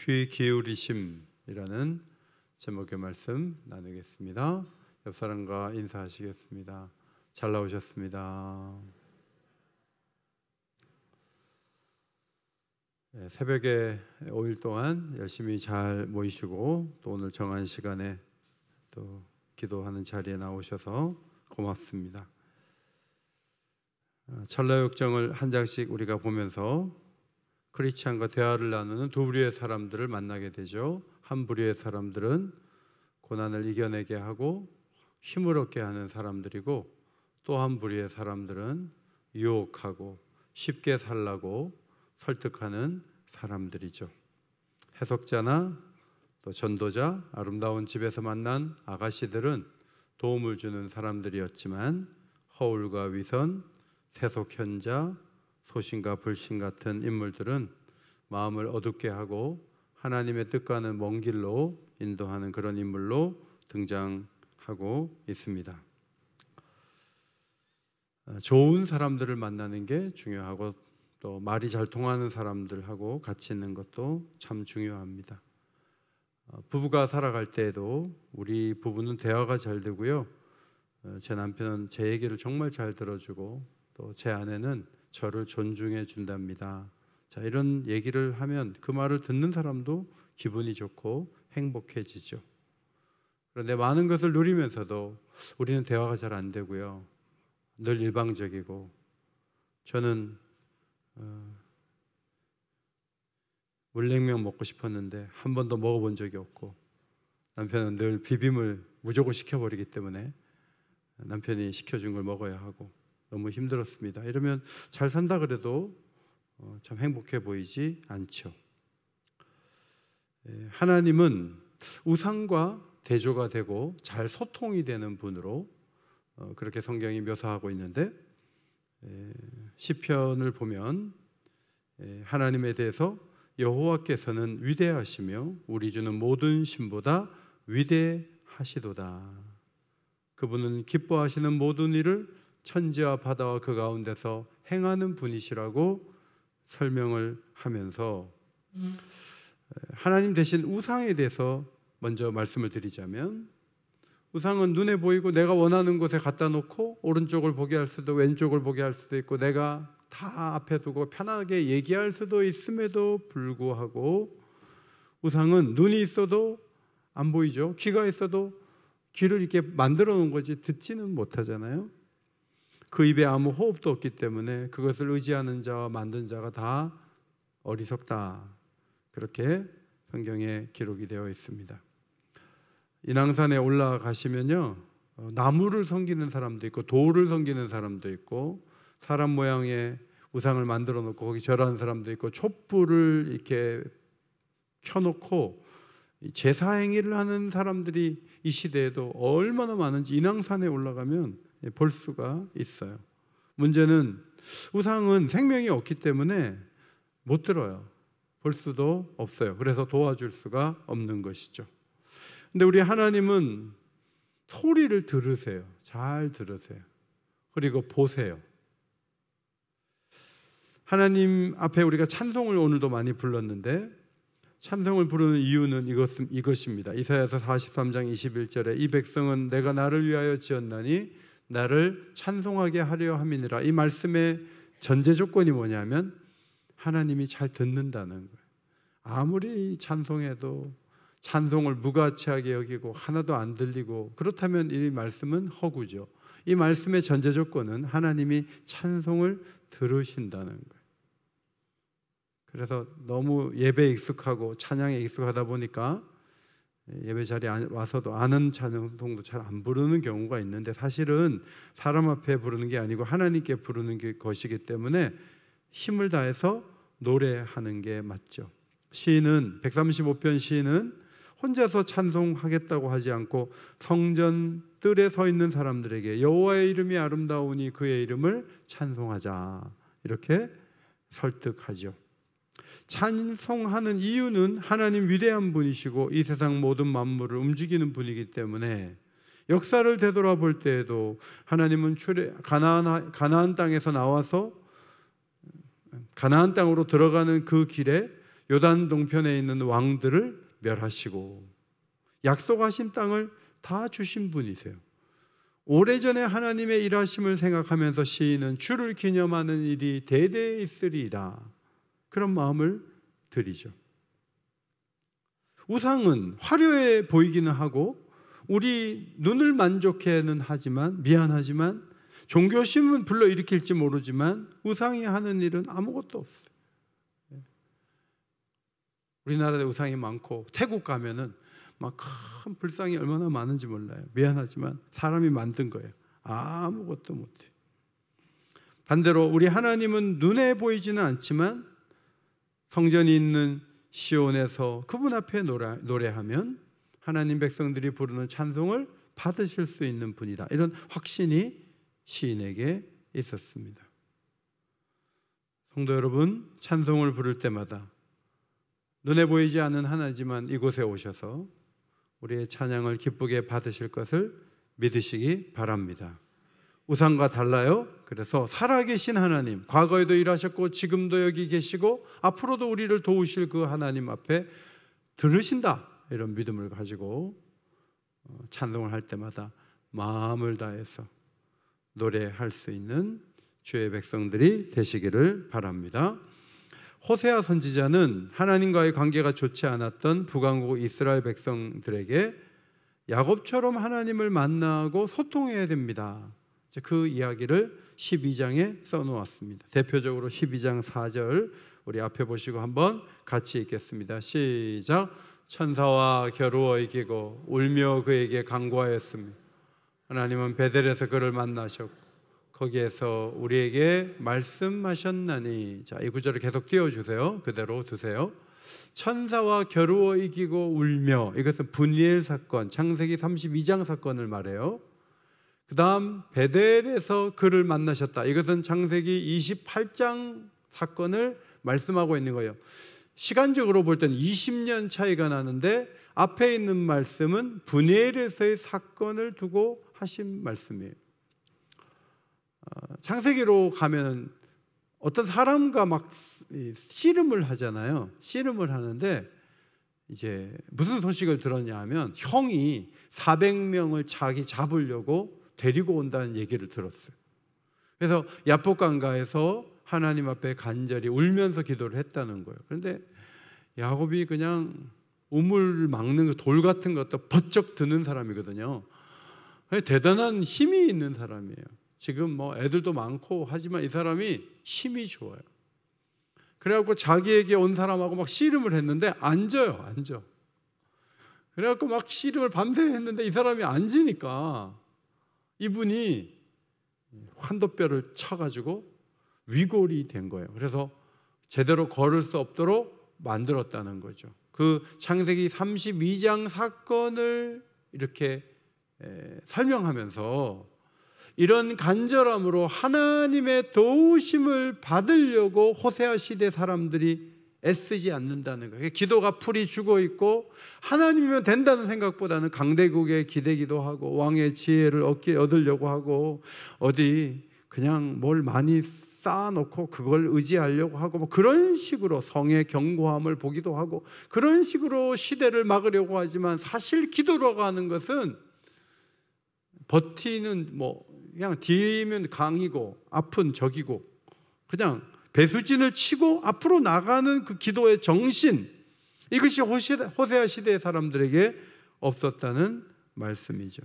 귀 기울이심이라는 제목의 말씀 나누겠습니다. 옆 사람과 인사하시겠습니다. 잘 나오셨습니다. 새벽에 5일 동안 열심히 잘 모이시고 또 오늘 정한 시간에 또 기도하는 자리에 나오셔서 고맙습니다. 찰나역정을 한 장씩 우리가 보면서 크리스찬과 대화를 나누는 두 부류의 사람들을 만나게 되죠. 한 부류의 사람들은 고난을 이겨내게 하고 힘을 얻게 하는 사람들이고, 또 한 부류의 사람들은 유혹하고 쉽게 살라고 설득하는 사람들이죠. 해석자나 또 전도자, 아름다운 집에서 만난 아가씨들은 도움을 주는 사람들이었지만, 허울과 위선, 세속현자, 소신과 불신 같은 인물들은 마음을 어둡게 하고 하나님의 뜻과는 먼 길로 인도하는 그런 인물로 등장하고 있습니다. 좋은 사람들을 만나는 게 중요하고, 또 말이 잘 통하는 사람들하고 같이 있는 것도 참 중요합니다. 부부가 살아갈 때에도 우리 부부는 대화가 잘 되고요, 제 남편은 제 얘기를 정말 잘 들어주고 또 제 아내는 저를 존중해 준답니다. 자, 이런 얘기를 하면 그 말을 듣는 사람도 기분이 좋고 행복해지죠. 그런데 많은 것을 누리면서도 우리는 대화가 잘 안 되고요, 늘 일방적이고, 저는 물냉면 먹고 싶었는데 한 번도 먹어본 적이 없고, 남편은 늘 비빔을 무조건 시켜버리기 때문에 남편이 시켜준 걸 먹어야 하고 너무 힘들었습니다. 이러면 잘 산다 그래도 참 행복해 보이지 않죠. 하나님은 우상과 대조가 되고 잘 소통이 되는 분으로 그렇게 성경이 묘사하고 있는데, 시편을 보면 하나님에 대해서 여호와께서는 위대하시며 우리 주는 모든 신보다 위대하시도다. 그분은 기뻐하시는 모든 일을 천지와 바다와 그 가운데서 행하는 분이시라고 설명을 하면서, 하나님 대신 우상에 대해서 먼저 말씀을 드리자면, 우상은 눈에 보이고 내가 원하는 곳에 갖다 놓고 오른쪽을 보게 할 수도 왼쪽을 보게 할 수도 있고 내가 다 앞에 두고 편하게 얘기할 수도 있음에도 불구하고, 우상은 눈이 있어도 안 보이죠. 귀가 있어도 귀를 이렇게 만들어 놓은 거지 듣지는 못하잖아요. 그 입에 아무 호흡도 없기 때문에 그것을 의지하는 자와 만든 자가 다 어리석다, 그렇게 성경에 기록이 되어 있습니다. 인왕산에 올라가시면요, 나무를 섬기는 사람도 있고 돌을 섬기는 사람도 있고, 사람 모양의 우상을 만들어 놓고 거기 절하는 사람도 있고, 촛불을 이렇게 켜놓고 제사 행위를 하는 사람들이 이 시대에도 얼마나 많은지 인왕산에 올라가면 볼 수가 있어요. 문제는 우상은 생명이 없기 때문에 못 들어요. 볼 수도 없어요. 그래서 도와줄 수가 없는 것이죠. 근데 우리 하나님은 소리를 들으세요. 잘 들으세요. 그리고 보세요. 하나님 앞에 우리가 찬송을 오늘도 많이 불렀는데, 찬송을 부르는 이유는 이것입니다. 이사야서 43장 21절에 이 백성은 내가 나를 위하여 지었나니 나를 찬송하게 하려 함이니라. 이 말씀의 전제 조건이 뭐냐면 하나님이 잘 듣는다는 거예요. 아무리 찬송해도 찬송을 무가치하게 여기고 하나도 안 들리고 그렇다면 이 말씀은 허구죠. 이 말씀의 전제 조건은 하나님이 찬송을 들으신다는 거예요. 그래서 너무 예배에 익숙하고 찬양에 익숙하다 보니까 예배 자리에 와서도 아는 찬송도 잘 안 부르는 경우가 있는데, 사실은 사람 앞에 부르는 게 아니고 하나님께 부르는 게 것이기 때문에 힘을 다해서 노래하는 게 맞죠. 시인은 135편 시인은 혼자서 찬송하겠다고 하지 않고 성전 뜰에 서 있는 사람들에게 여호와의 이름이 아름다우니 그의 이름을 찬송하자, 이렇게 설득하죠. 찬송하는 이유는 하나님 위대한 분이시고 이 세상 모든 만물을 움직이는 분이기 때문에, 역사를 되돌아볼 때에도 하나님은 가나안 땅에서 나와서 가나안 땅으로 들어가는 그 길에 요단 동편에 있는 왕들을 멸하시고 약속하신 땅을 다 주신 분이세요. 오래전에 하나님의 일하심을 생각하면서 시인은 주를 기념하는 일이 대대에 있으리라, 그런 마음을 드리죠. 우상은 화려해 보이기는 하고 우리 눈을 만족해는 하지만, 미안하지만 종교심은 불러일으킬지 모르지만 우상이 하는 일은 아무것도 없어요. 우리나라에 우상이 많고 태국 가면은 막 큰 불상이 얼마나 많은지 몰라요. 미안하지만 사람이 만든 거예요. 아무것도 못해요. 반대로 우리 하나님은 눈에 보이지는 않지만 성전이 있는 시온에서 그분 앞에 노래하면 하나님 백성들이 부르는 찬송을 받으실 수 있는 분이다, 이런 확신이 시인에게 있었습니다. 성도 여러분, 찬송을 부를 때마다 눈에 보이지 않는 하나지만 이곳에 오셔서 우리의 찬양을 기쁘게 받으실 것을 믿으시기 바랍니다. 우상과 달라요. 그래서 살아계신 하나님, 과거에도 일하셨고 지금도 여기 계시고 앞으로도 우리를 도우실 그 하나님 앞에 들으신다, 이런 믿음을 가지고 찬송을 할 때마다 마음을 다해서 노래할 수 있는 주의 백성들이 되시기를 바랍니다. 호세아 선지자는 하나님과의 관계가 좋지 않았던 북왕국 이스라엘 백성들에게 야곱처럼 하나님을 만나고 소통해야 됩니다, 그 이야기를 12장에 써놓았습니다. 대표적으로 12장 4절 우리 앞에 보시고 한번 같이 읽겠습니다. 시작. 천사와 겨루어 이기고 울며 그에게 간구하였으며 하나님은 베델에서 그를 만나셨고 거기에서 우리에게 말씀하셨나니. 자, 이 구절을 계속 띄워주세요. 그대로 두세요. 천사와 겨루어 이기고 울며, 이것은 분이엘 사건, 창세기 32장 사건을 말해요. 그 다음 베델에서 그를 만나셨다, 이것은 창세기 28장 사건을 말씀하고 있는 거예요. 시간적으로 볼 때는 20년 차이가 나는데 앞에 있는 말씀은 분이엘에서의 사건을 두고 하신 말씀이에요. 창세기로 가면 어떤 사람과 막 씨름을 하잖아요. 씨름을 하는데 이제 무슨 소식을 들었냐 하면 형이 400명을 자기 잡으려고 데리고 온다는 얘기를 들었어요. 그래서 야복강가에서 하나님 앞에 간절히 울면서 기도를 했다는 거예요. 그런데 야곱이 그냥 우물 막는 돌 같은 것도 번쩍 드는 사람이거든요. 대단한 힘이 있는 사람이에요. 지금 뭐 애들도 많고 하지만 이 사람이 힘이 좋아요. 그래갖고 자기에게 온 사람하고 막 씨름을 했는데 앉아요. 그래갖고 막 씨름을 밤새 했는데 이 사람이 앉으니까 이분이 환도뼈를 쳐가지고 위골이 된 거예요. 그래서 제대로 걸을 수 없도록 만들었다는 거죠. 그 창세기 32장 사건을 이렇게 설명하면서 이런 간절함으로 하나님의 도우심을 받으려고 호세아 시대 사람들이 애쓰지 않는다는 거예요. 기도가 풀이 죽어 있고 하나님이면 된다는 생각보다는 강대국에 기대기도 하고 왕의 지혜를 얻으려고 하고 어디 그냥 뭘 많이 쌓아놓고 그걸 의지하려고 하고 뭐 그런 식으로 성의 견고함을 보기도 하고 그런 식으로 시대를 막으려고 하지만 사실 기도라고 하는 것은 버티는 뭐 그냥 뒤면 강이고 앞은 적이고 그냥 배수진을 치고 앞으로 나가는 그 기도의 정신, 이것이 호세아 시대의 사람들에게 없었다는 말씀이죠.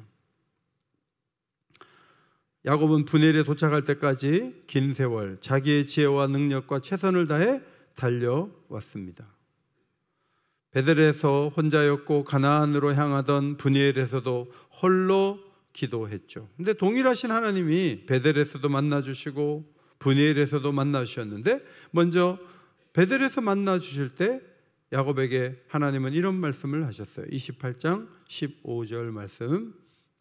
야곱은 분이엘에 도착할 때까지 긴 세월 자기의 지혜와 능력과 최선을 다해 달려왔습니다. 베델에서 혼자였고 가나안으로 향하던 분이엘에서도 홀로 기도했죠. 근데 동일하신 하나님이 베델에서도 만나주시고 분이엘에서도 만나주셨는데 먼저 베델에서 만나주실 때 야곱에게 하나님은 이런 말씀을 하셨어요. 28장 15절 말씀,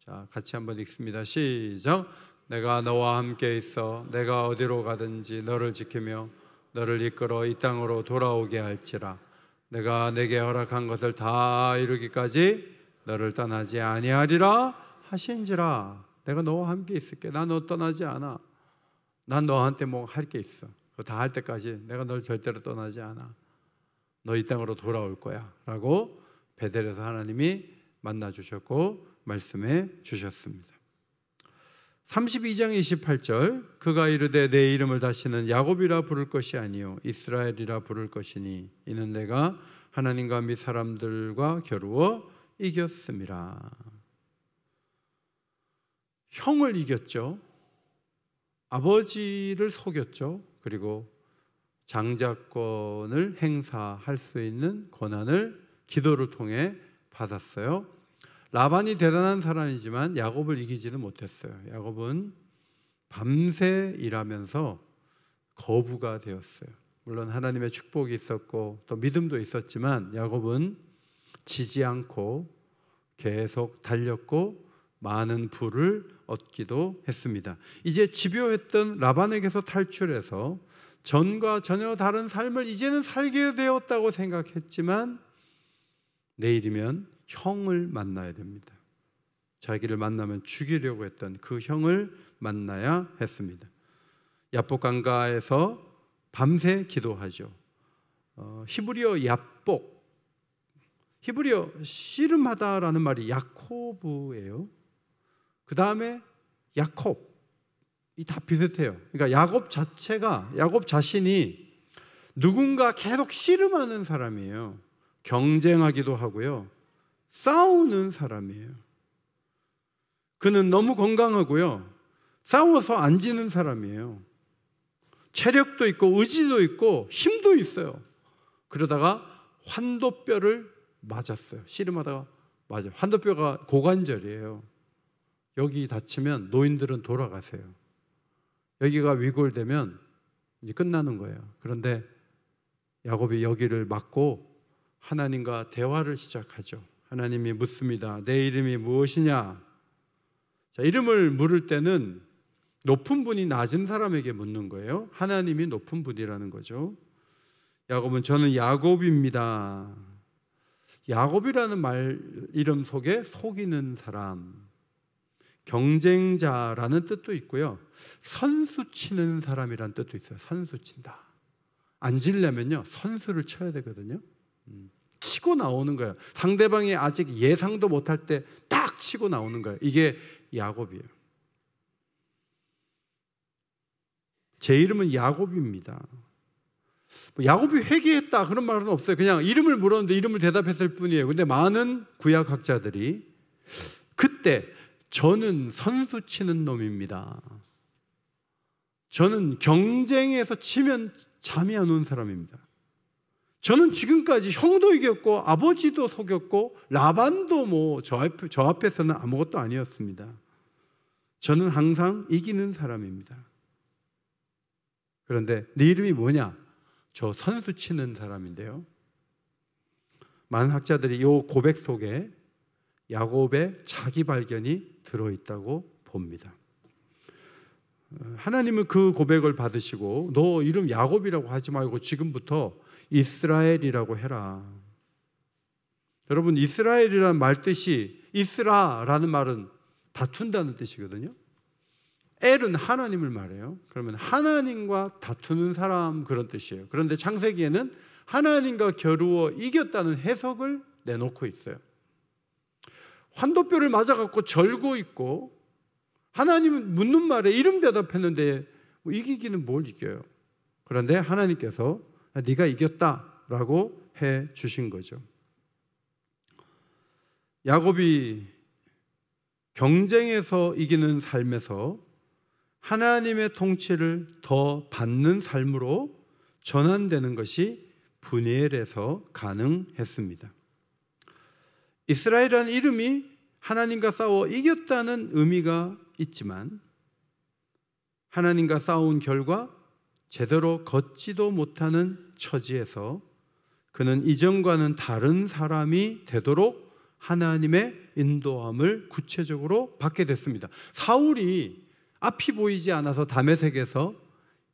자 같이 한번 읽습니다. 시작. 내가 너와 함께 있어 내가 어디로 가든지 너를 지키며 너를 이끌어 이 땅으로 돌아오게 할지라. 내가 내게 허락한 것을 다 이루기까지 너를 떠나지 아니하리라 하신지라. 내가 너와 함께 있을게. 난 너 떠나지 않아. 난 너한테 뭐 할 게 있어. 그거 다 할 때까지 내가 널 절대로 떠나지 않아. 너 이 땅으로 돌아올 거야 라고 베델에서 하나님이 만나 주셨고 말씀해 주셨습니다. 32장 28절 그가 이르되 내 이름을 다시는 야곱이라 부를 것이 아니요 이스라엘이라 부를 것이니 이는 내가 하나님과 및 사람들과 겨루어 이겼음이라. 형을 이겼죠. 아버지를 속였죠. 그리고 장자권을 행사할 수 있는 권한을 기도를 통해 받았어요. 라반이 대단한 사람이지만 야곱을 이기지는 못했어요. 야곱은 밤새 일하면서 거부가 되었어요. 물론 하나님의 축복이 있었고 또 믿음도 있었지만 야곱은 지지 않고 계속 달렸고 많은 부를 얻기도 했습니다. 이제 집요했던 라반에게서 탈출해서 전과 전혀 다른 삶을 이제는 살게 되었다고 생각했지만 내일이면 형을 만나야 됩니다. 자기를 만나면 죽이려고 했던 그 형을 만나야 했습니다. 야복 강가에서 밤새 기도하죠. 히브리어 야복, 히브리어 씨름하다라는 말이 야코브예요. 그 다음에 야콥, 이 다 비슷해요. 그러니까 야곱 자체가, 야곱 자신이 누군가 계속 씨름하는 사람이에요. 경쟁하기도 하고요, 싸우는 사람이에요. 그는 너무 건강하고요, 싸워서 안 지는 사람이에요. 체력도 있고 의지도 있고 힘도 있어요. 그러다가 환도뼈를 맞았어요. 씨름하다가 맞아요. 환도뼈가 고관절이에요. 여기 다치면 노인들은 돌아가세요. 여기가 위골되면 이제 끝나는 거예요. 그런데 야곱이 여기를 맞고 하나님과 대화를 시작하죠. 하나님이 묻습니다. 내 이름이 무엇이냐? 자, 이름을 물을 때는 높은 분이 낮은 사람에게 묻는 거예요. 하나님이 높은 분이라는 거죠. 야곱은 저는 야곱입니다. 야곱이라는 말 이름 속에 속이는 사람, 경쟁자라는 뜻도 있고요, 선수 치는 사람이라는 뜻도 있어요. 선수 친다. 안 지려면요 선수를 쳐야 되거든요. 치고 나오는 거예요. 상대방이 아직 예상도 못할 때 딱 치고 나오는 거예요. 이게 야곱이에요. 제 이름은 야곱입니다. 야곱이 회개했다 그런 말은 없어요. 그냥 이름을 물었는데 이름을 대답했을 뿐이에요. 근데 많은 구약학자들이 그때 저는 선수 치는 놈입니다, 저는 경쟁에서 치면 잠이 안 오는 사람입니다, 저는 지금까지 형도 이겼고 아버지도 속였고 라반도 뭐 저 앞에서는 아무것도 아니었습니다, 저는 항상 이기는 사람입니다. 그런데 네 이름이 뭐냐? 저 선수 치는 사람인데요. 많은 학자들이 이 고백 속에 야곱의 자기 발견이 들어있다고 봅니다. 하나님은 그 고백을 받으시고 너 이름 야곱이라고 하지 말고 지금부터 이스라엘이라고 해라. 여러분, 이스라엘이라는 말 뜻이, 이스라라는 말은 다툰다는 뜻이거든요. 엘은 하나님을 말해요. 그러면 하나님과 다투는 사람, 그런 뜻이에요. 그런데 창세기에는 하나님과 겨루어 이겼다는 해석을 내놓고 있어요. 환도뼈를 맞아갖고 절고 있고 하나님은 묻는 말에 이름 대답했는데 뭐 이기기는 뭘 이겨요. 그런데 하나님께서 네가 이겼다라고 해 주신 거죠. 야곱이 경쟁에서 이기는 삶에서 하나님의 통치를 더 받는 삶으로 전환되는 것이 브니엘에서 가능했습니다. 이스라엘이라는 이름이 하나님과 싸워 이겼다는 의미가 있지만 하나님과 싸운 결과 제대로 걷지도 못하는 처지에서 그는 이전과는 다른 사람이 되도록 하나님의 인도함을 구체적으로 받게 됐습니다. 사울이 앞이 보이지 않아서 다메섹에서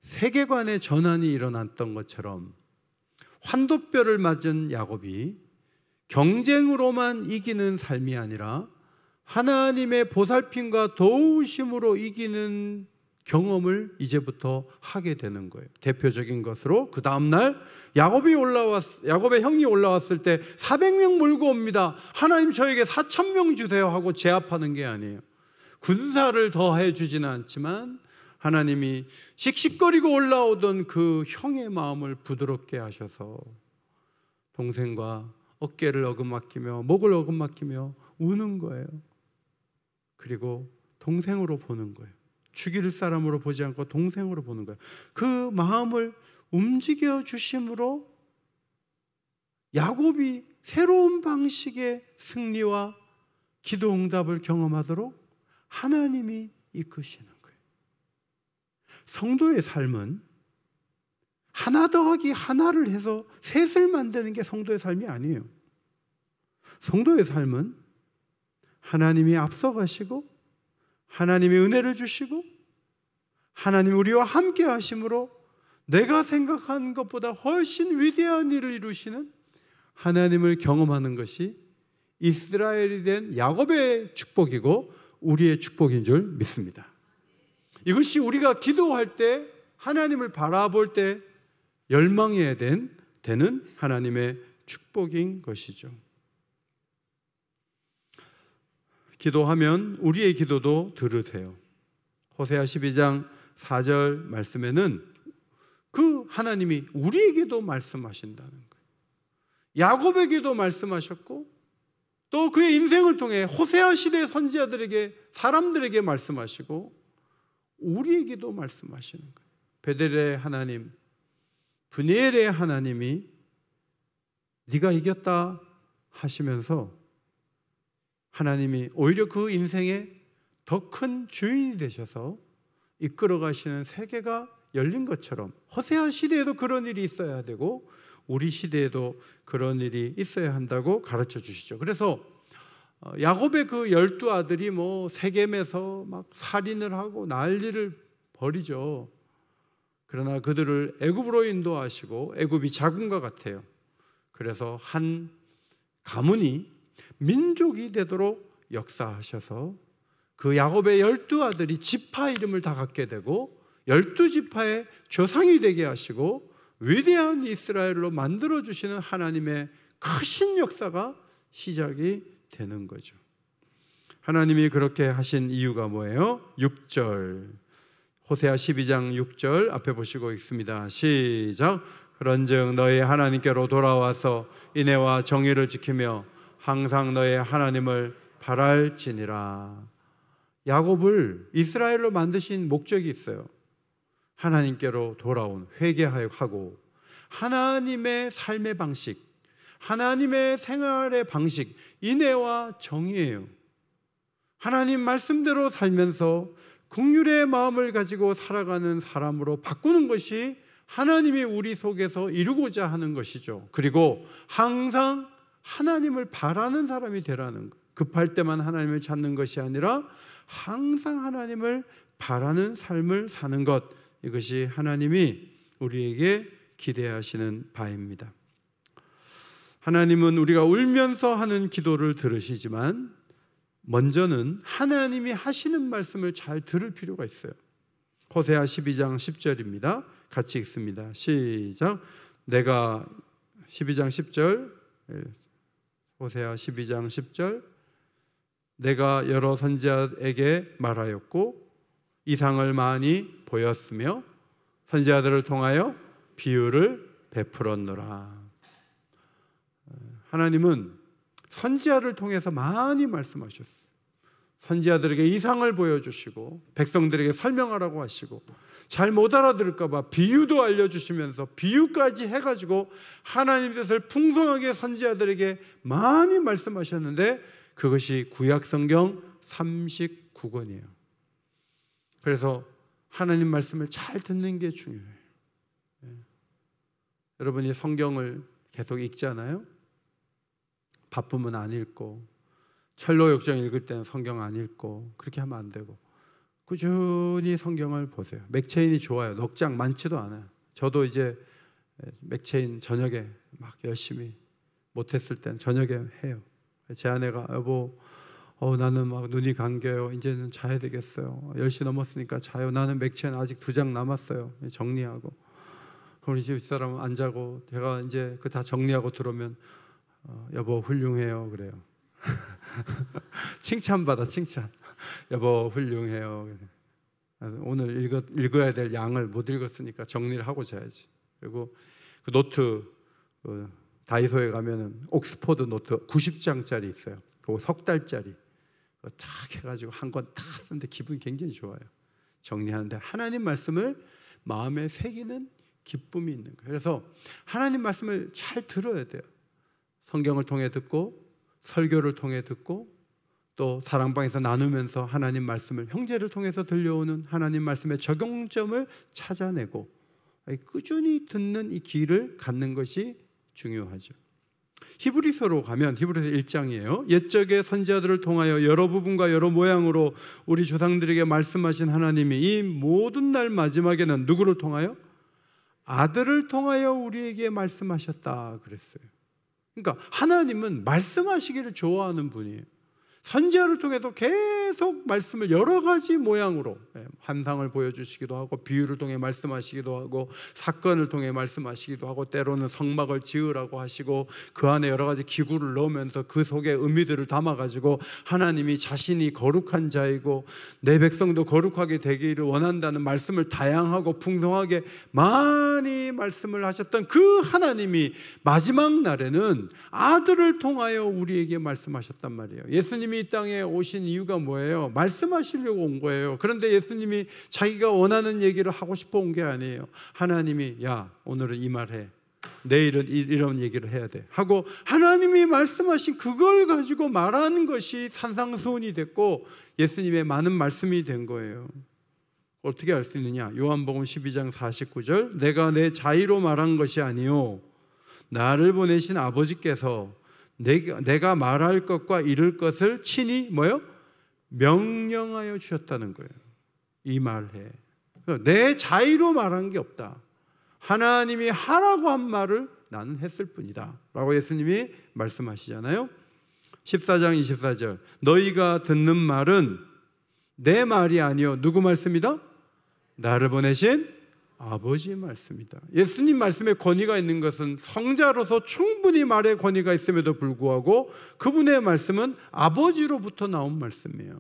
세계관의 전환이 일어났던 것처럼 환도뼈를 맞은 야곱이 경쟁으로만 이기는 삶이 아니라 하나님의 보살핌과 도우심으로 이기는 경험을 이제부터 하게 되는 거예요. 대표적인 것으로 그 다음날 야곱의 형이 올라왔을 때 400명 몰고 옵니다. 하나님 저에게 4,000명 주세요 하고 제압하는 게 아니에요. 군사를 더해 주지는 않지만 하나님이 씩씩거리고 올라오던 그 형의 마음을 부드럽게 하셔서 동생과 어깨를 어금맡기며 목을 어금맡기며 우는 거예요. 그리고 동생으로 보는 거예요. 죽일 사람으로 보지 않고 동생으로 보는 거예요. 그 마음을 움직여 주심으로 야곱이 새로운 방식의 승리와 기도 응답을 경험하도록 하나님이 이끄시는 거예요. 성도의 삶은 하나 더하기 하나를 해서 셋을 만드는 게 성도의 삶이 아니에요. 성도의 삶은 하나님이 앞서가시고 하나님이 은혜를 주시고 하나님이 우리와 함께 하심으로 내가 생각한 것보다 훨씬 위대한 일을 이루시는 하나님을 경험하는 것이 이스라엘이 된 야곱의 축복이고 우리의 축복인 줄 믿습니다. 이것이 우리가 기도할 때 하나님을 바라볼 때 열망해야 되는 하나님의 축복인 것이죠. 기도하면 우리의 기도도 들으세요. 호세아 12장 4절 말씀에는 그 하나님이 우리에게도 말씀하신다는 거예요. 야곱에게도 말씀하셨고 또 그의 인생을 통해 호세아 시대의 선지자들에게 사람들에게 말씀하시고 우리에게도 말씀하시는 거예요. 베델의 하나님, 브니엘의 하나님이 네가 이겼다 하시면서 하나님이 오히려 그 인생에 더 큰 주인이 되셔서 이끌어 가시는 세계가 열린 것처럼 호세아 시대에도 그런 일이 있어야 되고 우리 시대에도 그런 일이 있어야 한다고 가르쳐 주시죠. 그래서 야곱의 그 12아들이 뭐 세겜에서 막 살인을 하고 난리를 벌이죠. 그러나 그들을 애굽으로 인도하시고 애굽이 자군과 같아요. 그래서 한 가문이 민족이 되도록 역사하셔서 그 야곱의 12아들이 지파 이름을 다 갖게 되고 12지파의 조상이 되게 하시고 위대한 이스라엘로 만들어주시는 하나님의 크신 역사가 시작이 되는 거죠. 하나님이 그렇게 하신 이유가 뭐예요? 6절 호세아 12장 6절 앞에 보시고 있습니다. 시작. 그런즉 너희 하나님께로 돌아와서 인애와 정의를 지키며 항상 너의 하나님을 바랄지니라. 야곱을 이스라엘로 만드신 목적이 있어요. 하나님께로 돌아온 회개하고 하나님의 삶의 방식, 하나님의 생활의 방식, 인애와 정의예요. 하나님 말씀대로 살면서 긍휼의 마음을 가지고 살아가는 사람으로 바꾸는 것이 하나님이 우리 속에서 이루고자 하는 것이죠. 그리고 항상 하나님을 바라는 사람이 되라는 것. 급할 때만 하나님을 찾는 것이 아니라 항상 하나님을 바라는 삶을 사는 것. 이것이 하나님이 우리에게 기대하시는 바입니다. 하나님은 우리가 울면서 하는 기도를 들으시지만 먼저는 하나님이 하시는 말씀을 잘 들을 필요가 있어요. 호세아 12장 10절입니다. 같이 읽습니다. 시작. 내가 12장 10절 호세아 12장 10절 내가 여러 선지자에게 말하였고 이상을 많이 보였으며 선지자들을 통하여 비유를 베풀었노라. 하나님은 선지자를 통해서 많이 말씀하셨어요. 선지자들에게 이상을 보여주시고 백성들에게 설명하라고 하시고 잘 못 알아들을까 봐 비유도 알려주시면서 비유까지 해가지고 하나님 뜻을 풍성하게 선지자들에게 많이 말씀하셨는데 그것이 구약성경 39권이에요. 그래서 하나님 말씀을 잘 듣는 게 중요해요. 여러분이 성경을 계속 읽잖아요. 바쁘면 안 읽고 철로역정 읽을 때는 성경 안 읽고 그렇게 하면 안 되고 꾸준히 성경을 보세요. 맥체인이 좋아요. 넉 장 많지도 않아요. 저도 이제 맥체인 저녁에 막 열심히 못했을 땐 저녁에 해요. 제 아내가 여보 나는 막 눈이 감겨요. 이제는 자야 되겠어요. 10시 넘었으니까 자요. 나는 맥주는 아직 2장 남았어요. 정리하고. 그럼 우리 집 사람은 안 자고, 제가 이제 그 다 정리하고 들어오면 여보 훌륭해요 그래요. 칭찬받아, 칭찬. 여보 훌륭해요. 오늘 읽어야 될 양을 못 읽었으니까 정리를 하고 자야지. 그리고 그 노트, 다이소에 가면은 옥스포드 노트 90장짜리 있어요. 그거 석 달짜리 탁 해가지고 한 권 탁 쓰는데 기분이 굉장히 좋아요. 정리하는데 하나님 말씀을 마음에 새기는 기쁨이 있는 거예요. 그래서 하나님 말씀을 잘 들어야 돼요. 성경을 통해 듣고, 설교를 통해 듣고, 또 사랑방에서 나누면서 하나님 말씀을, 형제를 통해서 들려오는 하나님 말씀의 적용점을 찾아내고 꾸준히 듣는 이 길을 갖는 것이 중요하죠. 히브리서로 가면, 히브리서 1장이에요. 옛적의 선지자들을 통하여 여러 부분과 여러 모양으로 우리 조상들에게 말씀하신 하나님이 이 모든 날 마지막에는 누구를 통하여? 아들을 통하여 우리에게 말씀하셨다 그랬어요. 그러니까 하나님은 말씀하시기를 좋아하는 분이에요. 선지자를 통해서 계속 말씀을 여러 가지 모양으로, 환상을 보여주시기도 하고, 비유를 통해 말씀하시기도 하고, 사건을 통해 말씀하시기도 하고, 때로는 성막을 지으라고 하시고 그 안에 여러 가지 기구를 넣으면서 그 속에 의미들을 담아가지고 하나님이 자신이 거룩한 자이고 내 백성도 거룩하게 되기를 원한다는 말씀을 다양하고 풍성하게 많이 말씀을 하셨던 그 하나님이 마지막 날에는 아들을 통하여 우리에게 말씀하셨단 말이에요. 예수님이 이 땅에 오신 이유가 뭐예요? 말씀하시려고 온 거예요. 그런데 예수님이 자기가 원하는 얘기를 하고 싶어 온 게 아니에요. 하나님이 야, 오늘은 이 말 해, 내일은 이런 얘기를 해야 돼 하고 하나님이 말씀하신 그걸 가지고 말하는 것이 산상수훈이 됐고 예수님의 많은 말씀이 된 거예요. 어떻게 알 수 있느냐? 요한복음 12장 49절, 내가 내 자의로 말한 것이 아니요 나를 보내신 아버지께서 내가 말할 것과 이룰 것을 친히 뭐요? 명령하여 주셨다는 거예요. 이 말해. 내 자의로 말한 게 없다. 하나님이 하라고 한 말을 나는 했을 뿐이다 라고 예수님이 말씀하시잖아요. 14장 24절, 너희가 듣는 말은 내 말이 아니요 누구 말씀이다? 나를 보내신 아버지의 말씀이다. 예수님 말씀에 권위가 있는 것은 성자로서 충분히 말에 권위가 있음에도 불구하고 그분의 말씀은 아버지로부터 나온 말씀이에요.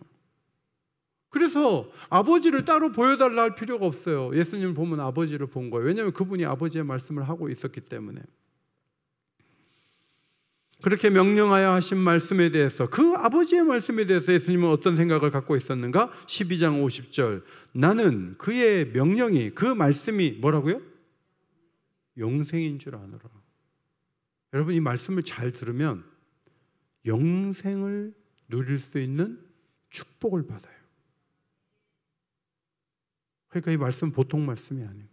그래서 아버지를 따로 보여달라 할 필요가 없어요. 예수님을 보면 아버지를 본 거예요. 왜냐하면 그분이 아버지의 말씀을 하고 있었기 때문에. 그렇게 명령하여 하신 말씀에 대해서, 그 아버지의 말씀에 대해서 예수님은 어떤 생각을 갖고 있었는가? 12장 50절, 나는 그의 명령이, 그 말씀이 뭐라고요? 영생인 줄 아노라. 여러분, 이 말씀을 잘 들으면 영생을 누릴 수 있는 축복을 받아요. 그러니까 이 말씀은 보통 말씀이 아니에요.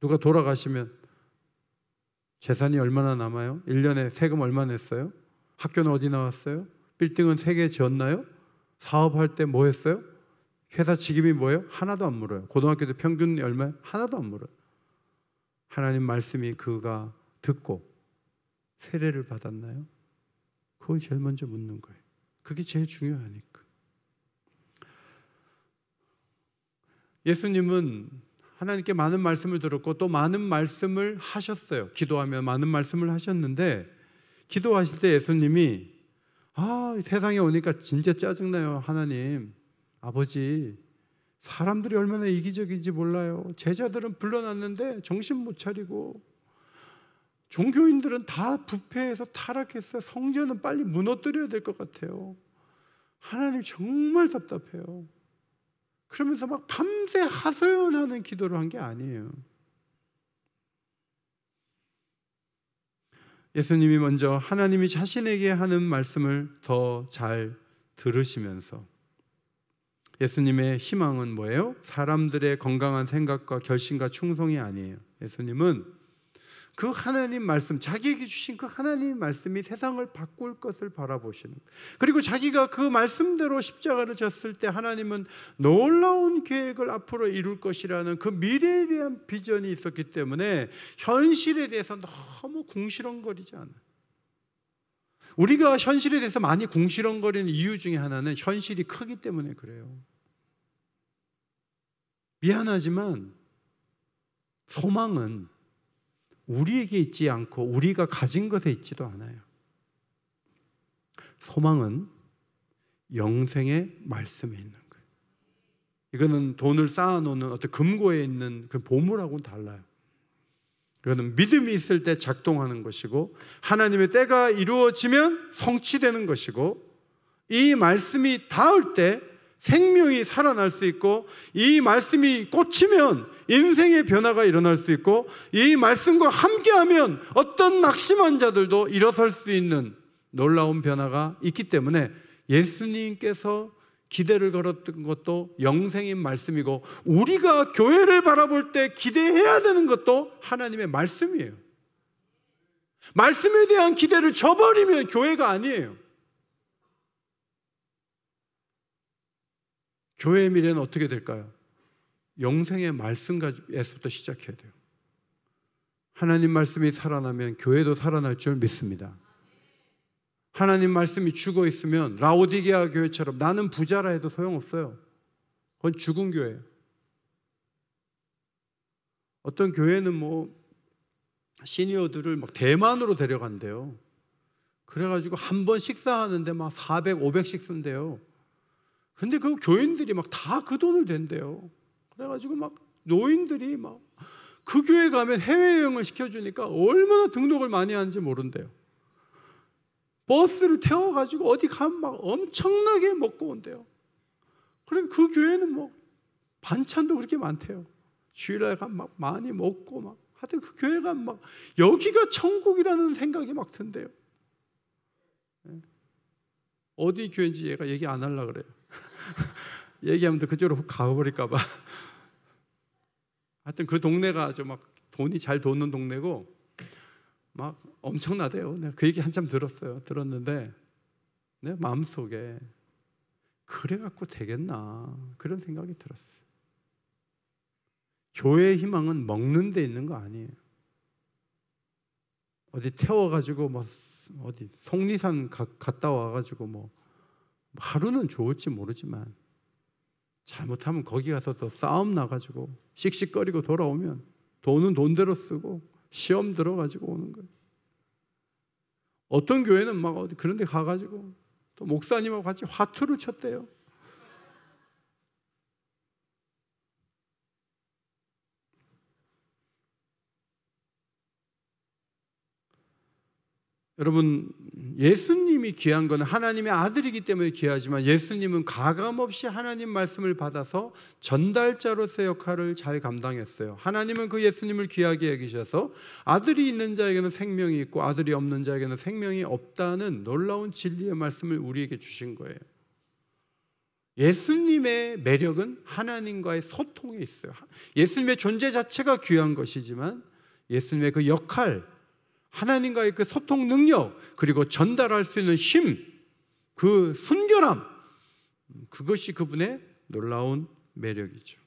누가 돌아가시면 재산이 얼마나 남아요? 1년에 세금 얼마 냈어요? 학교는 어디 나왔어요? 빌딩은 3개 지었나요? 사업할 때 뭐 했어요? 회사 직급이 뭐예요? 하나도 안 물어요. 고등학교 때 평균이 얼마예요? 하나도 안 물어요. 하나님 말씀이 그가 듣고 세례를 받았나요? 그걸 제일 먼저 묻는 거예요. 그게 제일 중요하니까. 예수님은 하나님께 많은 말씀을 들었고 또 많은 말씀을 하셨어요. 기도하며 많은 말씀을 하셨는데, 기도하실 때 예수님이 세상에 오니까 진짜 짜증나요. 하나님 아버지, 사람들이 얼마나 이기적인지 몰라요. 제자들은 불러놨는데 정신 못 차리고, 종교인들은 다 부패해서 타락했어요. 성전은 빨리 무너뜨려야 될 것 같아요. 하나님 정말 답답해요. 그러면서 막 밤새 하소연하는 기도를 한 게 아니에요. 예수님이 먼저 하나님이 자신에게 하는 말씀을 더 잘 들으시면서, 예수님의 희망은 뭐예요? 사람들의 건강한 생각과 결심과 충성이 아니에요. 예수님은 그 하나님 말씀, 자기에게 주신 그 하나님 말씀이 세상을 바꿀 것을 바라보시는, 그리고 자기가 그 말씀대로 십자가를 졌을 때 하나님은 놀라운 계획을 앞으로 이룰 것이라는 그 미래에 대한 비전이 있었기 때문에 현실에 대해서 너무 궁시렁거리지 않아요. 우리가 현실에 대해서 많이 궁시렁거리는 이유 중에 하나는 현실이 크기 때문에 그래요. 미안하지만 소망은 우리에게 있지 않고 우리가 가진 것에 있지도 않아요. 소망은 영생의 말씀에 있는 거예요. 이거는 돈을 쌓아놓는 어떤 금고에 있는 그 보물하고는 달라요. 이거는 믿음이 있을 때 작동하는 것이고 하나님의 때가 이루어지면 성취되는 것이고 이 말씀이 닿을 때 생명이 살아날 수 있고 이 말씀이 꽂히면 인생의 변화가 일어날 수 있고 이 말씀과 함께하면 어떤 낙심한 자들도 일어설 수 있는 놀라운 변화가 있기 때문에 예수님께서 기대를 걸었던 것도 영생인 말씀이고 우리가 교회를 바라볼 때 기대해야 되는 것도 하나님의 말씀이에요. 말씀에 대한 기대를 저버리면 교회가 아니에요. 교회의 미래는 어떻게 될까요? 영생의 말씀에서부터 시작해야 돼요. 하나님 말씀이 살아나면 교회도 살아날 줄 믿습니다. 하나님 말씀이 죽어 있으면 라오디게아 교회처럼 나는 부자라 해도 소용없어요. 그건 죽은 교회예요. 어떤 교회는 시니어들을 막 대만으로 데려간대요. 그래가지고 한 번 식사하는데 막 400, 500씩 쓴대요. 근데 그 교인들이 막 다 그 돈을 댄대요. 그래가지고 막 노인들이 막 그 교회 가면 해외여행을 시켜주니까 얼마나 등록을 많이 하는지 모른대요. 버스를 태워가지고 어디 가면 막 엄청나게 먹고 온대요. 그러니까 그 교회는 반찬도 그렇게 많대요. 주일날 가면 막 많이 먹고 막 하여튼 그 교회 가면 막 여기가 천국이라는 생각이 막 든대요. 어디 교회인지 얘가 얘기 안 하려고 그래요. 얘기하면 또 그쪽으로 훅 가버릴까 봐. 하여튼 그 동네가 아주 막 돈이 잘 도는 동네고 막 엄청나대요. 내가 그 얘기 한참 들었는데 내 마음속에 그래갖고 되겠나 그런 생각이 들었어요. 교회의 희망은 먹는 데 있는 거 아니에요. 어디 태워가지고 어디 속리산 갔다 와가지고 하루는 좋을지 모르지만 잘못하면 거기 가서 또 싸움 나가지고 씩씩거리고 돌아오면 돈은 돈대로 쓰고 시험 들어가지고 오는 거예요. 어떤 교회는 막 어디 그런 데 가가지고 또 목사님하고 같이 화투를 쳤대요. 여러분, 예수님이 귀한 건 하나님의 아들이기 때문에 귀하지만 예수님은 가감없이 하나님 말씀을 받아서 전달자로서의 역할을 잘 감당했어요. 하나님은 그 예수님을 귀하게 여기셔서 아들이 있는 자에게는 생명이 있고 아들이 없는 자에게는 생명이 없다는 놀라운 진리의 말씀을 우리에게 주신 거예요. 예수님의 매력은 하나님과의 소통에 있어요. 예수님의 존재 자체가 귀한 것이지만 예수님의 그 역할, 하나님과의 그 소통 능력, 그리고 전달할 수 있는 힘, 그 순결함, 그것이 그분의 놀라운 매력이죠.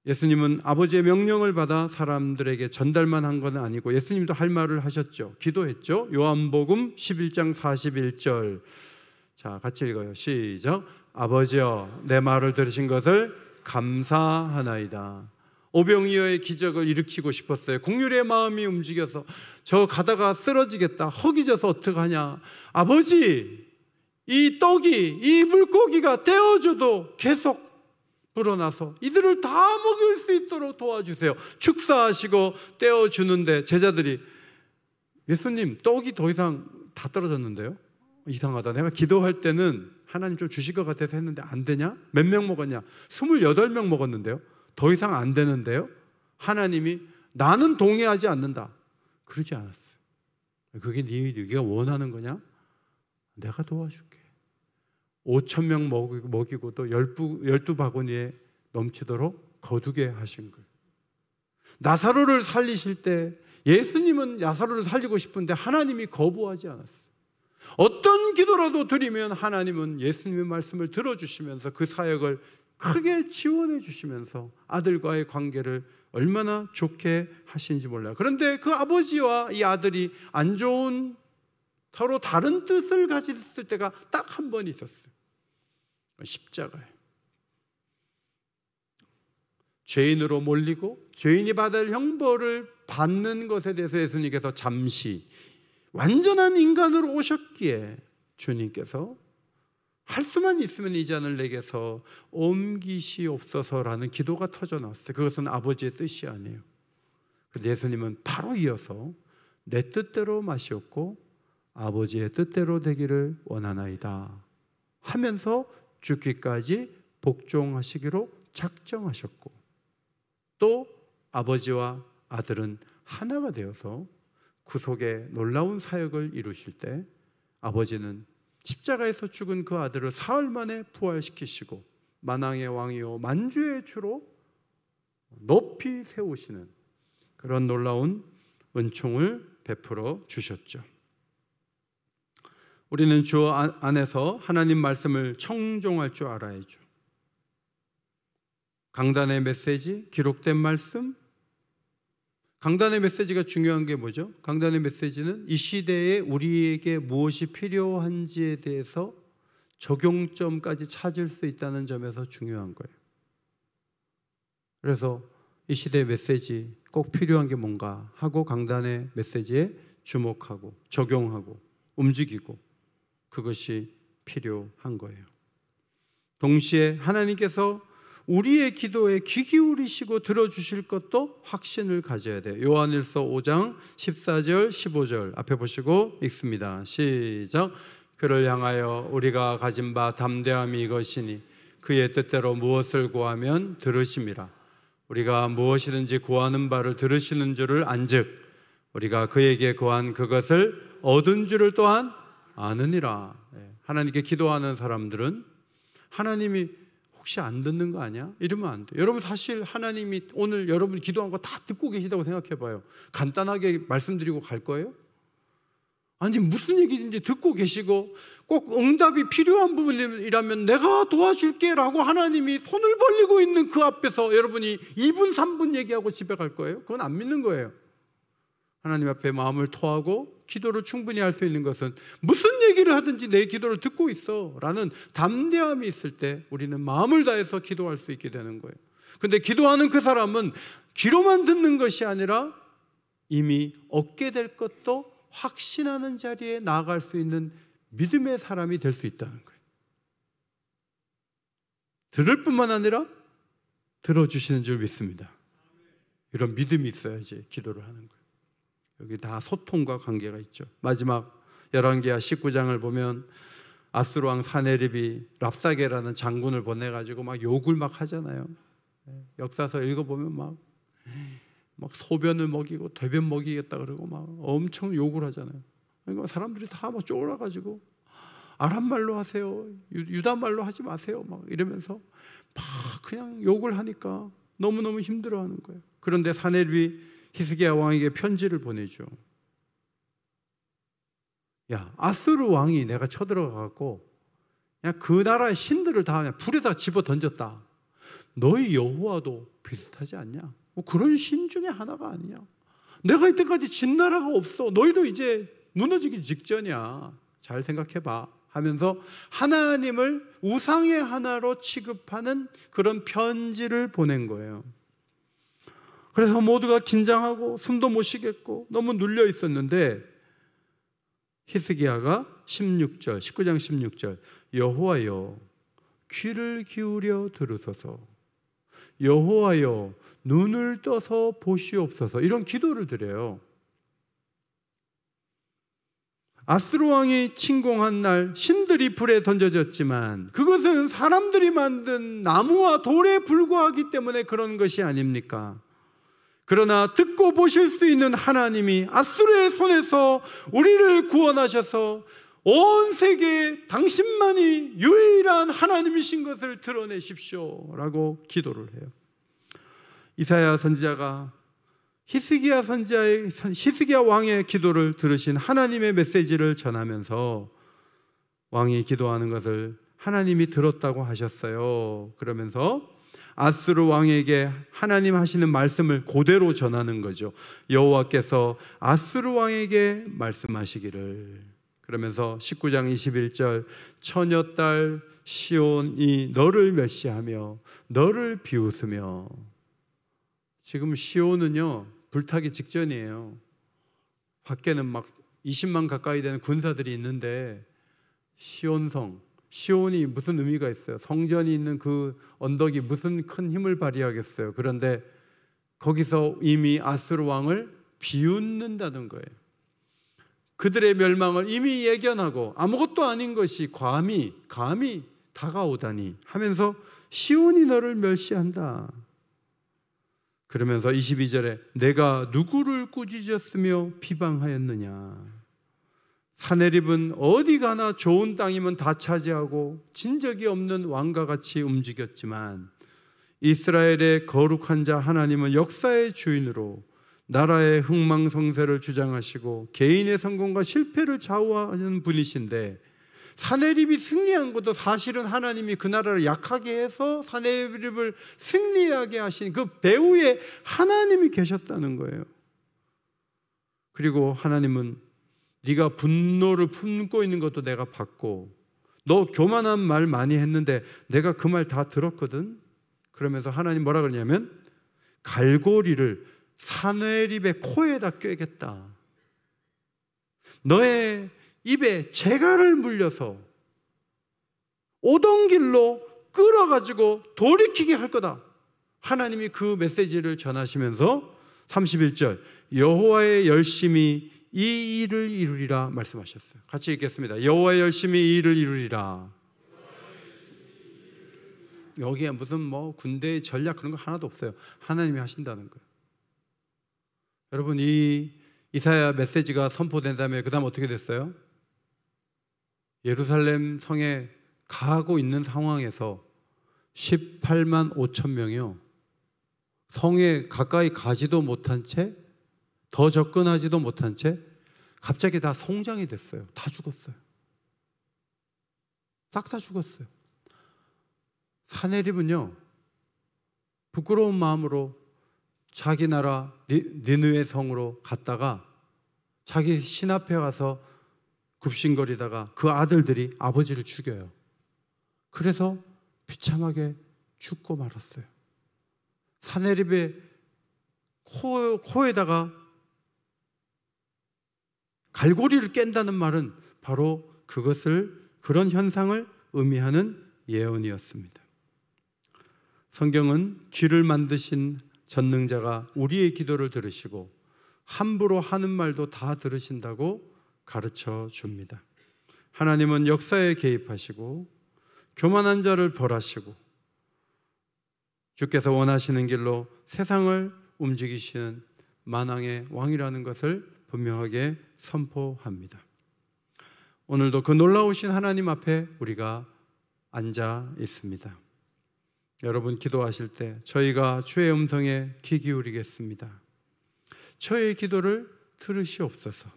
예수님은 아버지의 명령을 받아 사람들에게 전달만 한 건 아니고 예수님도 할 말을 하셨죠. 기도했죠. 요한복음 11장 41절. 자, 같이 읽어요. 시작. 아버지여, 내 말을 들으신 것을 감사하나이다. 오병이어의 기적을 일으키고 싶었어요. 국률의 마음이 움직여서 저 가다가 쓰러지겠다, 허기져서 어떡하냐. 아버지, 이 떡이, 이 물고기가 떼어줘도 계속 불어나서 이들을 다 먹일 수 있도록 도와주세요. 축사하시고 떼어주는데 제자들이 예수님, 떡이 더 이상 다 떨어졌는데요? 이상하다. 내가 기도할 때는 하나님 좀 주실 것 같아서 했는데 안 되냐? 몇 명 먹었냐? 28명 먹었는데요? 더 이상 안 되는데요? 하나님이 나는 동의하지 않는다. 그러지 않았어요. 그게 네가 원하는 거냐? 내가 도와줄게. 5,000명 먹이고 또 12바구니에 넘치도록 거두게 하신 거예요. 나사로를 살리실 때 예수님은 나사로를 살리고 싶은데 하나님이 거부하지 않았어요. 어떤 기도라도 드리면 하나님은 예수님의 말씀을 들어주시면서 그 사역을 크게 지원해 주시면서 아들과의 관계를 얼마나 좋게 하신지 몰라요. 그런데 그 아버지와 이 아들이 안 좋은 서로 다른 뜻을 가졌을 때가 딱 한 번 있었어요. 십자가예요. 죄인으로 몰리고 죄인이 받을 형벌을 받는 것에 대해서 예수님께서 잠시 완전한 인간으로 오셨기에 주님께서 할 수만 있으면 이 잔을 내게서 옮기시옵소서라는 기도가 터져 나왔어요. 그것은 아버지의 뜻이 아니에요. 그런데 예수님은 바로 이어서 내 뜻대로 마시옵고 아버지의 뜻대로 되기를 원하나이다 하면서 죽기까지 복종하시기로 작정하셨고, 또 아버지와 아들은 하나가 되어서 구속의 놀라운 사역을 이루실 때 아버지는 십자가에서 죽은 그 아들을 사흘 만에 부활시키시고 만왕의 왕이요 만주의 주로 높이 세우시는 그런 놀라운 은총을 베풀어 주셨죠. 우리는 주 안에서 하나님 말씀을 청종할 줄 알아야죠. 강단의 메시지, 기록된 말씀. 강단의 메시지가 중요한 게 뭐죠? 강단의 메시지는 이 시대에 우리에게 무엇이 필요한지에 대해서 적용점까지 찾을 수 있다는 점에서 중요한 거예요. 그래서 이 시대의 메시지 꼭 필요한 게 뭔가 하고 강단의 메시지에 주목하고 적용하고 움직이고, 그것이 필요한 거예요. 동시에 하나님께서 우리의 기도에 귀 기울이시고 들어주실 것도 확신을 가져야 돼요. 요한일서 5장 14절 15절 앞에 보시고 읽습니다. 시작. 그를 향하여 우리가 가진 바 담대함이 이것이니 그의 뜻대로 무엇을 구하면 들으심이라. 우리가 무엇이든지 구하는 바를 들으시는 줄을 안즉 우리가 그에게 구한 그것을 얻은 줄을 또한 아느니라. 하나님께 기도하는 사람들은 하나님이 혹시 안 듣는 거 아니야? 이러면 안 돼. 여러분 사실 하나님이 오늘 여러분이 기도한 거 다 듣고 계시다고 생각해 봐요. 간단하게 말씀드리고 갈 거예요? 아니 무슨 얘기든지 듣고 계시고 꼭 응답이 필요한 부분이라면 내가 도와줄게 라고 하나님이 손을 벌리고 있는 그 앞에서 여러분이 2분 3분 얘기하고 집에 갈 거예요? 그건 안 믿는 거예요. 하나님 앞에 마음을 토하고 기도를 충분히 할 수 있는 것은 무슨 얘기를 하든지 내 기도를 듣고 있어 라는 담대함이 있을 때 우리는 마음을 다해서 기도할 수 있게 되는 거예요. 근데 기도하는 그 사람은 귀로만 듣는 것이 아니라 이미 얻게 될 것도 확신하는 자리에 나아갈 수 있는 믿음의 사람이 될 수 있다는 거예요. 들을 뿐만 아니라 들어주시는 줄 믿습니다. 이런 믿음이 있어야지 기도를 하는 거예요. 여기 다 소통과 관계가 있죠. 마지막 열왕기하 19장을 보면 아수르 왕 사네립이 랍사게라는 장군을 보내가지고 막 욕을 막 하잖아요. 역사서 읽어보면 막 소변을 먹이고 대변 먹이겠다 그러고 막 엄청 욕을 하잖아요. 그러니까 사람들이 다 막 쫄아가지고 아람 말로 하세요, 유다 말로 하지 마세요 막 이러면서 막 그냥 욕을 하니까 너무너무 힘들어하는 거예요. 그런데 사네립이 히스기야 왕에게 편지를 보내죠. 야, 아수르 왕이 내가 쳐들어가고 그냥 그 나라의 신들을 다 그냥 불에다 집어 던졌다. 너희 여호와도 비슷하지 않냐? 뭐 그런 신 중에 하나가 아니냐? 내가 이때까지 진 나라가 없어. 너희도 이제 무너지기 직전이야. 잘 생각해봐 하면서 하나님을 우상의 하나로 취급하는 그런 편지를 보낸 거예요. 그래서 모두가 긴장하고 숨도 못 쉬겠고 너무 눌려 있었는데 히스기야가 19장 16절 여호와여 귀를 기울여 들으소서, 여호와여 눈을 떠서 보시옵소서, 이런 기도를 드려요. 아수르 왕이 침공한 날 신들이 불에 던져졌지만 그것은 사람들이 만든 나무와 돌에 불과하기 때문에 그런 것이 아닙니까? 그러나 듣고 보실 수 있는 하나님이 아수르의 손에서 우리를 구원하셔서 온 세계에 당신만이 유일한 하나님이신 것을 드러내십시오 라고 기도를 해요. 이사야 선지자가 히스기야 왕의 기도를 들으신 하나님의 메시지를 전하면서 왕이 기도하는 것을 하나님이 들었다고 하셨어요. 그러면서 아수르 왕에게 하나님 하시는 말씀을 그대로 전하는 거죠. 여호와께서 아수르 왕에게 말씀하시기를. 그러면서 19장 21절 처녀딸 시온이 너를 멸시하며 너를 비웃으며. 지금 시온은요 불타기 직전이에요. 밖에는 막 20만 가까이 되는 군사들이 있는데 시온성, 시온이 무슨 의미가 있어요? 성전이 있는 그 언덕이 무슨 큰 힘을 발휘하겠어요? 그런데 거기서 이미 아수르 왕을 비웃는다는 거예요. 그들의 멸망을 이미 예견하고 아무것도 아닌 것이 감히 다가오다니 하면서 시온이 너를 멸시한다. 그러면서 22절에 내가 누구를 꾸짖었으며 비방하였느냐. 사내립은 어디 가나 좋은 땅이면 다 차지하고 진적이 없는 왕과 같이 움직였지만 이스라엘의 거룩한 자 하나님은 역사의 주인으로 나라의 흥망성쇠를 주장하시고 개인의 성공과 실패를 좌우하는 분이신데, 사내립이 승리한 것도 사실은 하나님이 그 나라를 약하게 해서 사내립을 승리하게 하신 그 배후에 하나님이 계셨다는 거예요. 그리고 하나님은 네가 분노를 품고 있는 것도 내가 봤고 너 교만한 말 많이 했는데 내가 그 말 다 들었거든. 그러면서 하나님 뭐라 그러냐면 갈고리를 사내립의 코에다 꿰겠다. 너의 입에 재갈을 물려서 오던 길로 끌어가지고 돌이키게 할 거다. 하나님이 그 메시지를 전하시면서 31절 여호와의 열심히 이 일을 이루리라 말씀하셨어요. 같이 읽겠습니다. 여호와의 열심히 이 일을 이루리라. 여기에 무슨 군대의 전략 그런 거 하나도 없어요. 하나님이 하신다는 거예요. 여러분, 이 이사야 메시지가 선포된 다음에 그 다음 어떻게 됐어요? 예루살렘 성에 가고 있는 상황에서 18만 5천 명이요 성에 가까이 가지도 못한 채, 더 접근하지도 못한 채 갑자기 다 송장이 됐어요. 다 죽었어요. 싹 다 죽었어요. 사내립은요 부끄러운 마음으로 자기 나라 니느웨 성으로 갔다가 자기 신 앞에 가서 굽신거리다가 그 아들들이 아버지를 죽여요. 그래서 비참하게 죽고 말았어요. 사내립의 코에다가 갈고리를 깬다는 말은 바로 그런 현상을 의미하는 예언이었습니다. 성경은 귀를 만드신 전능자가 우리의 기도를 들으시고 함부로 하는 말도 다 들으신다고 가르쳐 줍니다. 하나님은 역사에 개입하시고 교만한 자를 벌하시고 주께서 원하시는 길로 세상을 움직이시는 만왕의 왕이라는 것을 분명하게 선포합니다. 오늘도 그 놀라우신 하나님 앞에 우리가 앉아 있습니다. 여러분 기도하실 때 저희가 주의 음성에 귀 기울이겠습니다. 저의 기도를 들으시옵소서.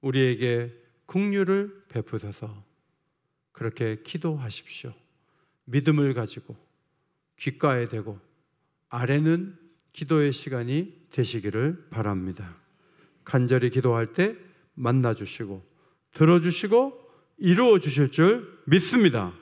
우리에게 긍휼을 베푸셔서 그렇게 기도하십시오. 믿음을 가지고 귓가에 대고 아래는 기도의 시간이 되시기를 바랍니다. 간절히 기도할 때 만나주시고 들어주시고 이루어 주실 줄 믿습니다.